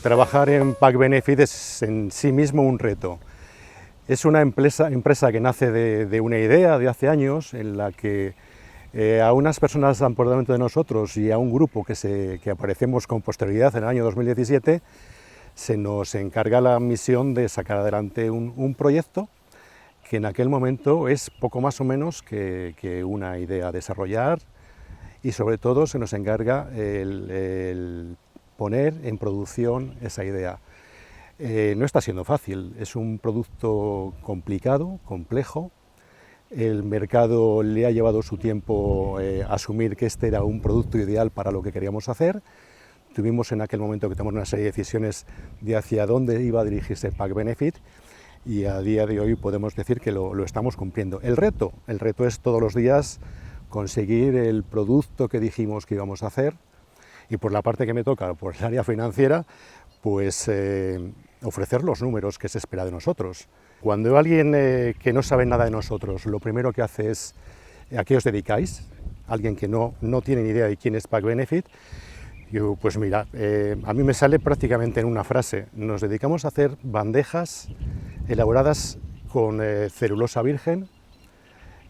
Trabajar en Pack Benefit es en sí mismo un reto. Es una empresa que nace de una idea de hace años en la que a unas personas por delante de nosotros y a un grupo que aparecemos con posterioridad en el año 2017, se nos encarga la misión de sacar adelante un proyecto que en aquel momento es poco más o menos que una idea a desarrollar, y sobre todo se nos encarga el poner en producción esa idea. No está siendo fácil, es un producto complicado, complejo. El mercado le ha llevado su tiempo asumir que este era un producto ideal para lo que queríamos hacer. Tuvimos en aquel momento que tomar una serie de decisiones de hacia dónde iba a dirigirse Pack Benefit, y a día de hoy podemos decir que lo estamos cumpliendo. El reto es todos los días conseguir el producto que dijimos que íbamos a hacer, y por la parte que me toca, por el área financiera, pues ofrecer los números que se espera de nosotros. Cuando alguien que no sabe nada de nosotros, lo primero que hace es ¿a qué os dedicáis? Alguien que no tiene ni idea de quién es Pack Benefit, yo, pues mira, a mí me sale prácticamente en una frase: nos dedicamos a hacer bandejas elaboradas con celulosa virgen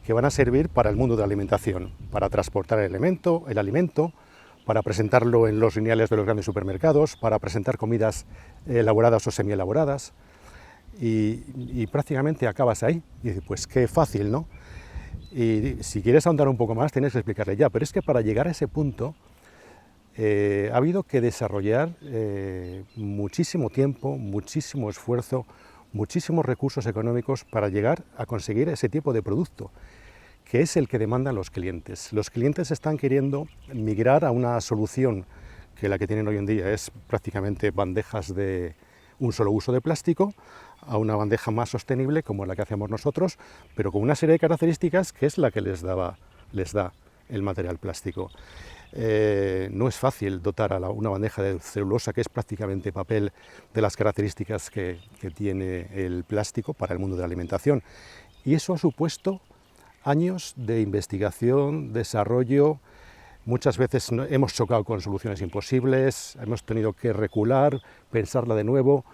que van a servir para el mundo de la alimentación, para transportar el alimento, para presentarlo en los lineales de los grandes supermercados, para presentar comidas elaboradas o semi-elaboradas, y prácticamente acabas ahí. Y dices, pues qué fácil, ¿no? Y si quieres ahondar un poco más, tienes que explicarle ya, pero es que para llegar a ese punto ha habido que desarrollar muchísimo tiempo, muchísimo esfuerzo, muchísimos recursos económicos para llegar a conseguir ese tipo de producto, que es el que demandan los clientes. Los clientes están queriendo migrar a una solución que la que tienen hoy en día es prácticamente bandejas de un solo uso de plástico, a una bandeja más sostenible como la que hacemos nosotros, pero con una serie de características que es la que les da el material plástico. No es fácil dotar a una bandeja de celulosa, que es prácticamente papel, de las características que tiene el plástico para el mundo de la alimentación, y eso ha supuesto años de investigación, desarrollo. Muchas veces hemos chocado con soluciones imposibles, hemos tenido que recular, pensarla de nuevo,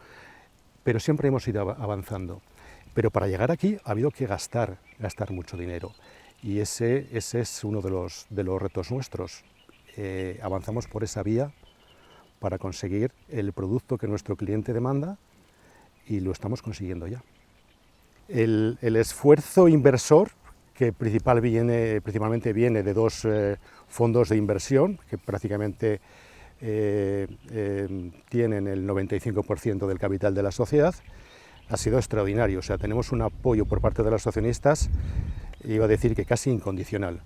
pero siempre hemos ido avanzando. Pero para llegar aquí ha habido que gastar mucho dinero, y ese es uno de los retos nuestros. Avanzamos por esa vía para conseguir el producto que nuestro cliente demanda, y lo estamos consiguiendo ya. El esfuerzo inversor, que principalmente viene de dos fondos de inversión que prácticamente tienen el 95% del capital de la sociedad, ha sido extraordinario. O sea, tenemos un apoyo por parte de los accionistas, iba a decir que casi incondicional.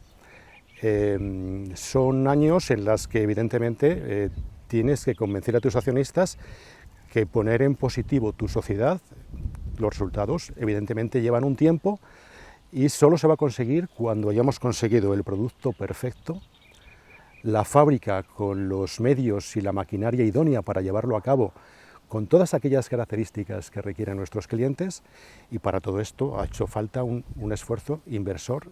Son años en los que evidentemente tienes que convencer a tus accionistas que poner en positivo tu sociedad, los resultados evidentemente llevan un tiempo, y solo se va a conseguir cuando hayamos conseguido el producto perfecto, la fábrica con los medios y la maquinaria idónea para llevarlo a cabo, con todas aquellas características que requieren nuestros clientes, y para todo esto ha hecho falta un esfuerzo inversor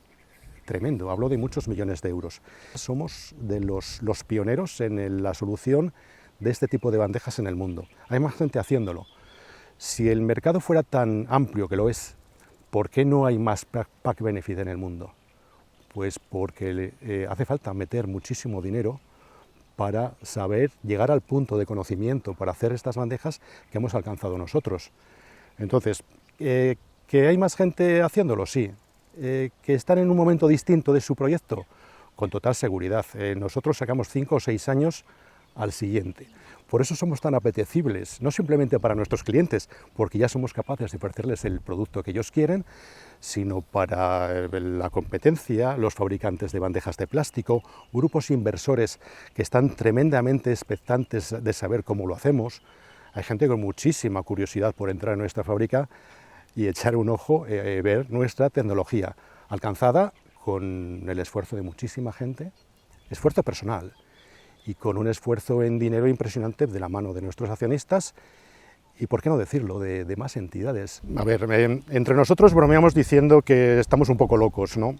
tremendo. Hablo de muchos millones de euros. Somos de los pioneros en la solución de este tipo de bandejas en el mundo. Hay más gente haciéndolo. Si el mercado fuera tan amplio, que lo es, ¿por qué no hay más Pack Benefit en el mundo? Pues porque hace falta meter muchísimo dinero para saber llegar al punto de conocimiento para hacer estas bandejas que hemos alcanzado nosotros. Entonces, ¿que hay más gente haciéndolo? Sí. ¿Que están en un momento distinto de su proyecto? Con total seguridad. Nosotros sacamos 5 o 6 años al siguiente. Por eso somos tan apetecibles, no simplemente para nuestros clientes, porque ya somos capaces de ofrecerles el producto que ellos quieren, sino para la competencia, los fabricantes de bandejas de plástico, grupos inversores que están tremendamente expectantes de saber cómo lo hacemos. Hay gente con muchísima curiosidad por entrar en nuestra fábrica y echar un ojo, ver nuestra tecnología alcanzada con el esfuerzo de muchísima gente, esfuerzo personal, y con un esfuerzo en dinero impresionante de la mano de nuestros accionistas, y por qué no decirlo, de más entidades. A ver, entre nosotros bromeamos diciendo que estamos un poco locos, ¿no?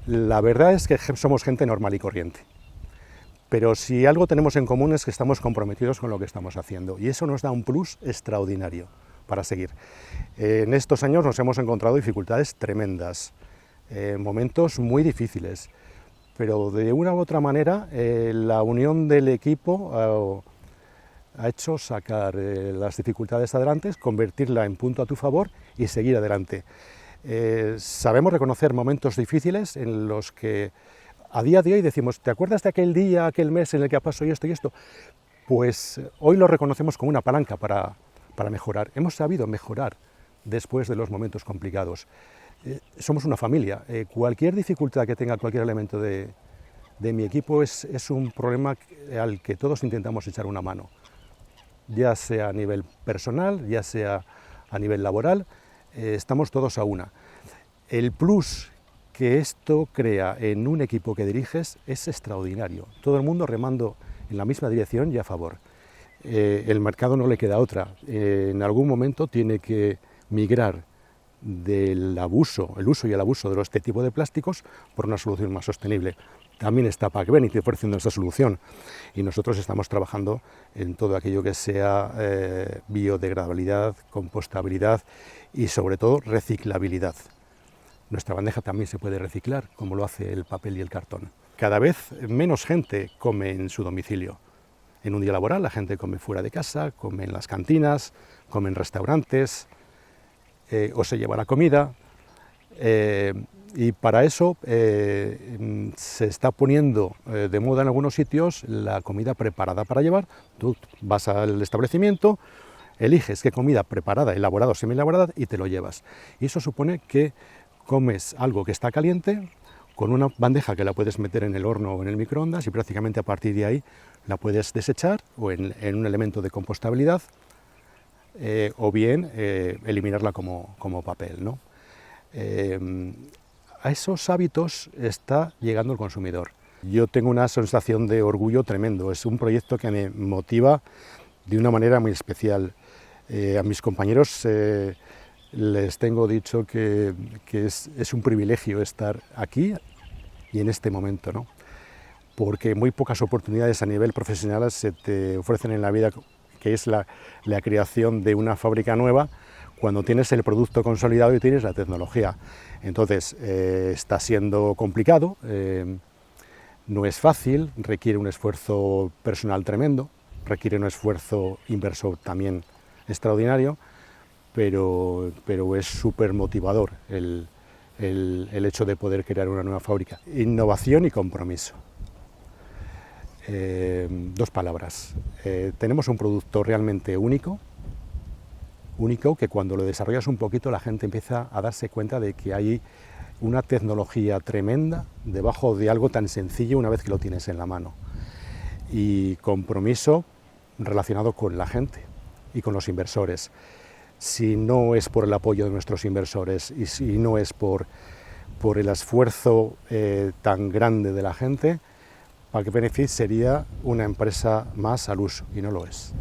La verdad es que somos gente normal y corriente, pero si algo tenemos en común es que estamos comprometidos con lo que estamos haciendo, y eso nos da un plus extraordinario para seguir. En estos años nos hemos encontrado dificultades tremendas, momentos muy difíciles, pero de una u otra manera la unión del equipo ha hecho sacar las dificultades adelante, convertirla en punto a tu favor y seguir adelante. Sabemos reconocer momentos difíciles en los que a día de hoy decimos, ¿te acuerdas de aquel día, aquel mes en el que pasó esto y esto? Pues hoy lo reconocemos como una palanca para mejorar. Hemos sabido mejorar después de los momentos complicados. Somos una familia. Cualquier dificultad que tenga cualquier elemento de mi equipo es un problema al que todos intentamos echar una mano, ya sea a nivel personal, ya sea a nivel laboral, estamos todos a una. El plus que esto crea en un equipo que diriges es extraordinario. Todo el mundo remando en la misma dirección y a favor. El mercado no le queda otra. En algún momento tiene que migrar del uso y el abuso de este tipo de plásticos por una solución más sostenible. También está Pacbenit ofreciendo esta solución, y nosotros estamos trabajando en todo aquello que sea biodegradabilidad, compostabilidad y sobre todo reciclabilidad. Nuestra bandeja también se puede reciclar, como lo hace el papel y el cartón. Cada vez menos gente come en su domicilio. En un día laboral la gente come fuera de casa, come en las cantinas, come en restaurantes, o se lleva la comida, y para eso se está poniendo de moda en algunos sitios la comida preparada para llevar. Tú vas al establecimiento, eliges qué comida preparada, elaborada o semi-elaborada y te lo llevas. Y eso supone que comes algo que está caliente, con una bandeja que la puedes meter en el horno o en el microondas, y prácticamente a partir de ahí la puedes desechar o en un elemento de compostabilidad, o bien eliminarla como papel, ¿no? A esos hábitos está llegando el consumidor. Yo tengo una sensación de orgullo tremendo, es un proyecto que me motiva de una manera muy especial. A mis compañeros les tengo dicho que es un privilegio estar aquí y en este momento, ¿no? Porque muy pocas oportunidades a nivel profesional se te ofrecen en la vida, que es la creación de una fábrica nueva, cuando tienes el producto consolidado y tienes la tecnología. Entonces, está siendo complicado, no es fácil, requiere un esfuerzo personal tremendo, requiere un esfuerzo inversor también extraordinario, pero es súper motivador el hecho de poder crear una nueva fábrica. Innovación y compromiso. Dos palabras. Tenemos un producto realmente único, que cuando lo desarrollas un poquito la gente empieza a darse cuenta de que hay una tecnología tremenda debajo de algo tan sencillo una vez que lo tienes en la mano. Y compromiso relacionado con la gente y con los inversores. Si no es por el apoyo de nuestros inversores y si no es por el esfuerzo tan grande de la gente, Pacbenit sería una empresa más al uso, y no lo es.